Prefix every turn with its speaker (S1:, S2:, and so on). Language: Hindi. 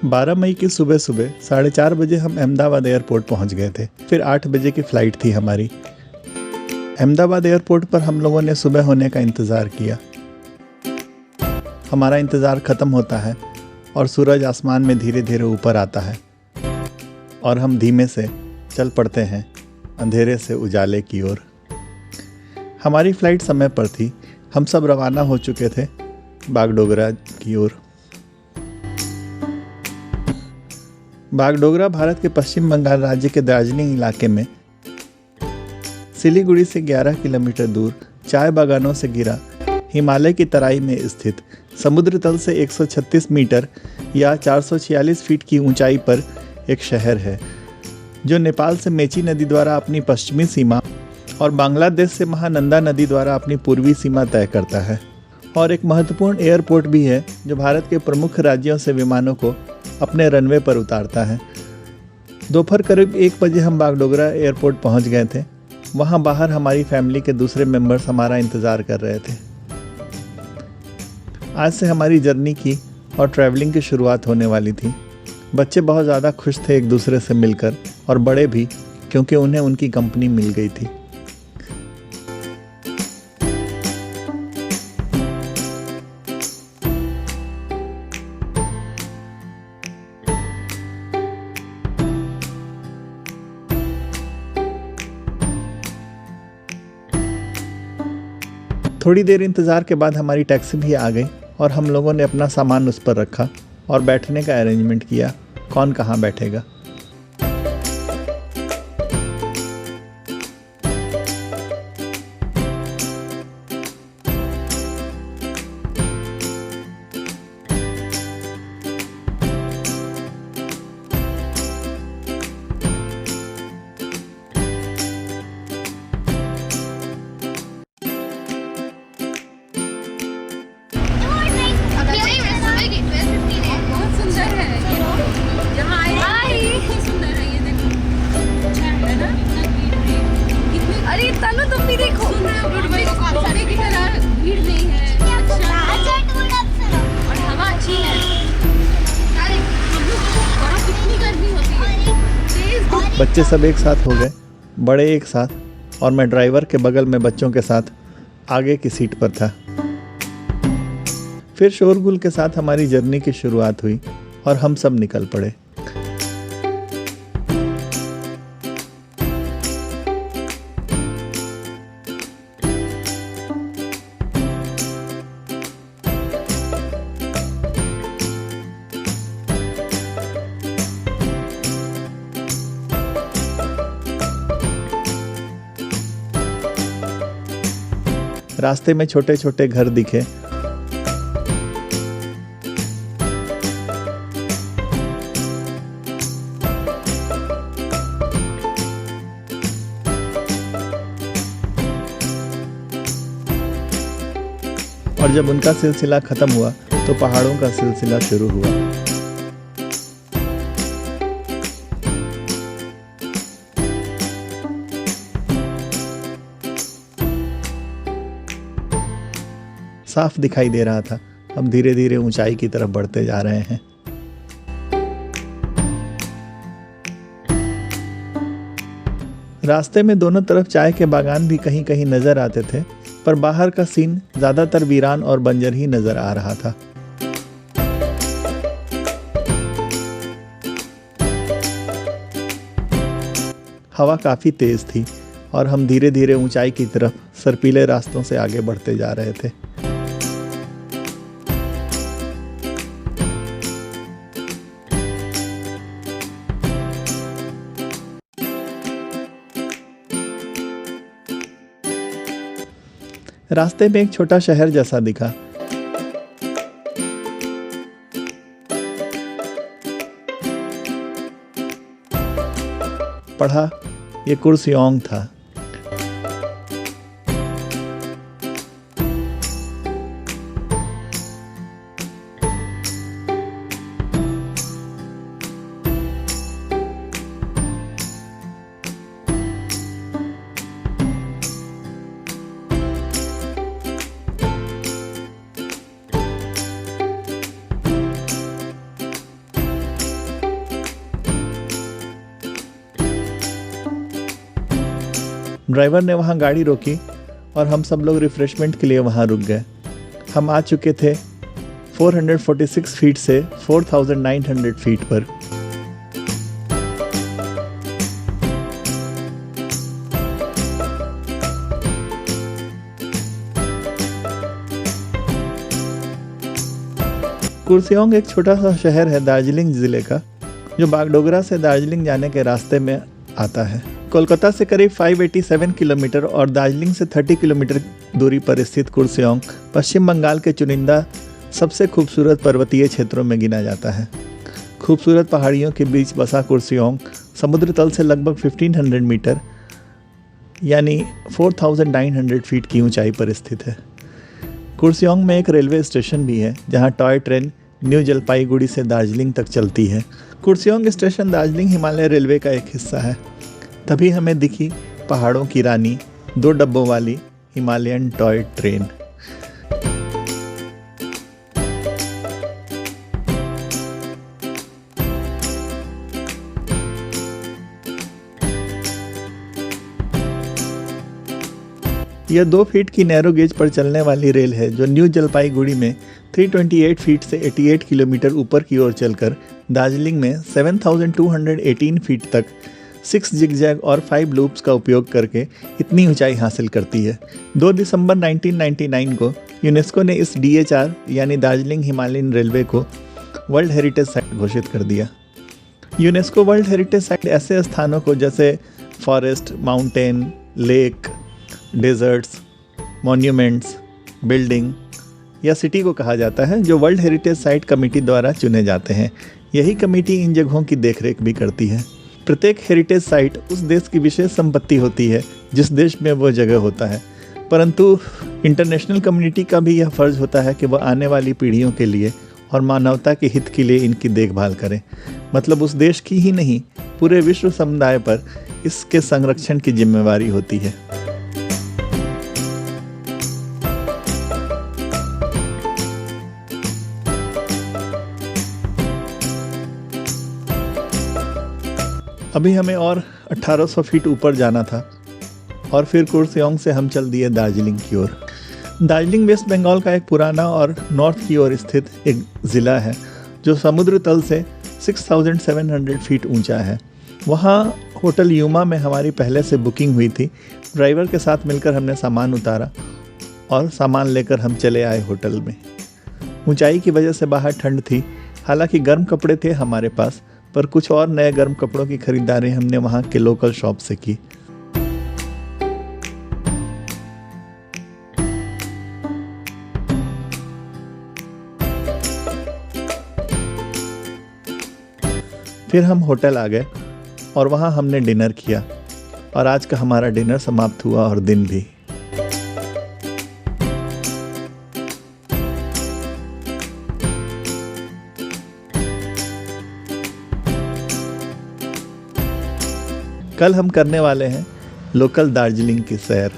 S1: 12 मई की सुबह सुबह 4:30 बजे हम अहमदाबाद एयरपोर्ट पहुंच गए थे। फिर 8 बजे की फ़्लाइट थी हमारी। अहमदाबाद एयरपोर्ट पर हम लोगों ने सुबह होने का इंतज़ार किया। हमारा इंतज़ार ख़त्म होता है और सूरज आसमान में धीरे धीरे ऊपर आता है और हम धीमे से चल पड़ते हैं अंधेरे से उजाले की ओर। हमारी फ़्लाइट समय पर थी। हम सब रवाना हो चुके थे बागडोगरा की ओर। बागडोगरा भारत के पश्चिम बंगाल राज्य के दार्जिलिंग इलाके में सिलीगुड़ी से 11 किलोमीटर दूर चाय बागानों से घिरा हिमालय की तराई में स्थित समुद्र तल से 136 मीटर या 446 फीट की ऊंचाई पर एक शहर है, जो नेपाल से मेची नदी द्वारा अपनी पश्चिमी सीमा और बांग्लादेश से महानंदा नदी द्वारा अपनी पूर्वी सीमा तय करता है, और एक महत्वपूर्ण एयरपोर्ट भी है जो भारत के प्रमुख राज्यों से विमानों को अपने रनवे पर उतारता है। दोपहर करीब 1 बजे हम बागडोगरा एयरपोर्ट पहुंच गए थे। वहां बाहर हमारी फैमिली के दूसरे मेंबर्स हमारा इंतज़ार कर रहे थे। आज से हमारी जर्नी की और ट्रैवलिंग की शुरुआत होने वाली थी। बच्चे बहुत ज़्यादा खुश थे एक दूसरे से मिलकर, और बड़े भी, क्योंकि उन्हें उनकी कंपनी मिल गई थी। थोड़ी देर इंतज़ार के बाद हमारी टैक्सी भी आ गई और हम लोगों ने अपना सामान उस पर रखा और बैठने का अरेंजमेंट किया, कौन कहाँ बैठेगा।
S2: अरे तनु तुम भी देखो, की तरह भीड़ नहीं है। और हवा अच्छी है। अरे वहाँ कितनी गर्मी होती है।
S1: बच्चे सब एक साथ हो गए, बड़े एक साथ, और मैं ड्राइवर के बगल में बच्चों के साथ आगे की सीट पर था। फिर शोरगुल के साथ हमारी जर्नी की शुरुआत हुई और हम सब निकल पड़े। रास्ते में छोटे छोटे घर दिखे। और जब उनका सिलसिला खत्म हुआ तो पहाड़ों का सिलसिला शुरू हुआ। साफ दिखाई दे रहा था। हम धीरे धीरे ऊंचाई की तरफ बढ़ते जा रहे हैं। रास्ते में दोनों तरफ चाय के बागान भी कहीं कहीं नजर आते थे, पर बाहर का सीन ज्यादातर वीरान और बंजर ही नजर आ रहा था। हवा काफी तेज थी और हम धीरे धीरे ऊंचाई की तरफ सर्पीले रास्तों से आगे बढ़ते जा रहे थे। रास्ते में एक छोटा शहर जैसा दिखा। पढ़ा ये कुर्सियोंग था। ड्राइवर ने वहाँ गाड़ी रोकी और हम सब लोग रिफ्रेशमेंट के लिए वहाँ रुक गए। हम आ चुके थे 446 फीट से 4900 फीट पर। कुर्सेओंग एक छोटा सा शहर है दार्जिलिंग ज़िले का, जो बागडोगरा से दार्जिलिंग जाने के रास्ते में आता है। कोलकाता से करीब 587 किलोमीटर और दार्जिलिंग से 30 किलोमीटर दूरी पर स्थित कुर्सेओंग पश्चिम बंगाल के चुनिंदा सबसे खूबसूरत पर्वतीय क्षेत्रों में गिना जाता है। खूबसूरत पहाड़ियों के बीच बसा कुर्सेओंग समुद्र तल से लगभग 1500 मीटर यानी 4900 फीट की ऊंचाई पर स्थित है। कुर्सेओंग में एक रेलवे स्टेशन भी है जहां टॉय ट्रेन न्यू जलपाईगुड़ी से दार्जिलिंग तक चलती है। कुर्सेओंग स्टेशन दार्जिलिंग हिमालय रेलवे का एक हिस्सा है। तभी हमें दिखी पहाड़ों की रानी 2 डब्बों वाली हिमालयन टॉय ट्रेन। यह 2 फीट की नैरो गेज पर चलने वाली रेल है जो न्यू जलपाईगुड़ी में 328 फीट से 88 किलोमीटर ऊपर की ओर चलकर दार्जिलिंग में 7218 फीट तक 6 जिगजैग और 5 लूप्स का उपयोग करके इतनी ऊंचाई हासिल करती है। 2 दिसंबर 1999 को यूनेस्को ने इस DHR यानी दार्जिलिंग हिमालयन रेलवे को वर्ल्ड हेरिटेज साइट घोषित कर दिया। यूनेस्को वर्ल्ड हेरिटेज साइट ऐसे स्थानों को जैसे forest, mountain, lake, deserts, monuments, building या सिटी को कहा जाता है जो वर्ल्ड हेरिटेज साइट कमेटी द्वारा चुने जाते हैं। यही कमेटी इन जगहों की देखरेख भी करती है। प्रत्येक हेरिटेज साइट उस देश की विशेष संपत्ति होती है जिस देश में वो जगह होता है, परंतु इंटरनेशनल कम्युनिटी का भी यह फ़र्ज़ होता है कि वह आने वाली पीढ़ियों के लिए और मानवता के हित के लिए इनकी देखभाल करें। मतलब उस देश की ही नहीं, पूरे विश्व समुदाय पर इसके संरक्षण की जिम्मेवारी होती है। अभी हमें और 1800 फीट ऊपर जाना था और फिर कुर्सेओंग से हम चल दिए दार्जिलिंग की ओर। दार्जिलिंग वेस्ट बंगाल का एक पुराना और नॉर्थ की ओर स्थित एक ज़िला है जो समुद्र तल से 6700 फीट ऊंचा है। वहाँ होटल यूमा में हमारी पहले से बुकिंग हुई थी। ड्राइवर के साथ मिलकर हमने सामान उतारा और सामान लेकर हम चले आए होटल में। ऊंचाई की वजह से बाहर ठंड थी, हालांकि गर्म कपड़े थे हमारे पास, पर कुछ और नए गर्म कपड़ों की खरीदारी हमने वहाँ के लोकल शॉप से की। फिर हम होटल आ गए और वहाँ हमने डिनर किया और आज का हमारा डिनर समाप्त हुआ और दिन भी। कल हम करने वाले हैं लोकल दार्जिलिंग की सैर।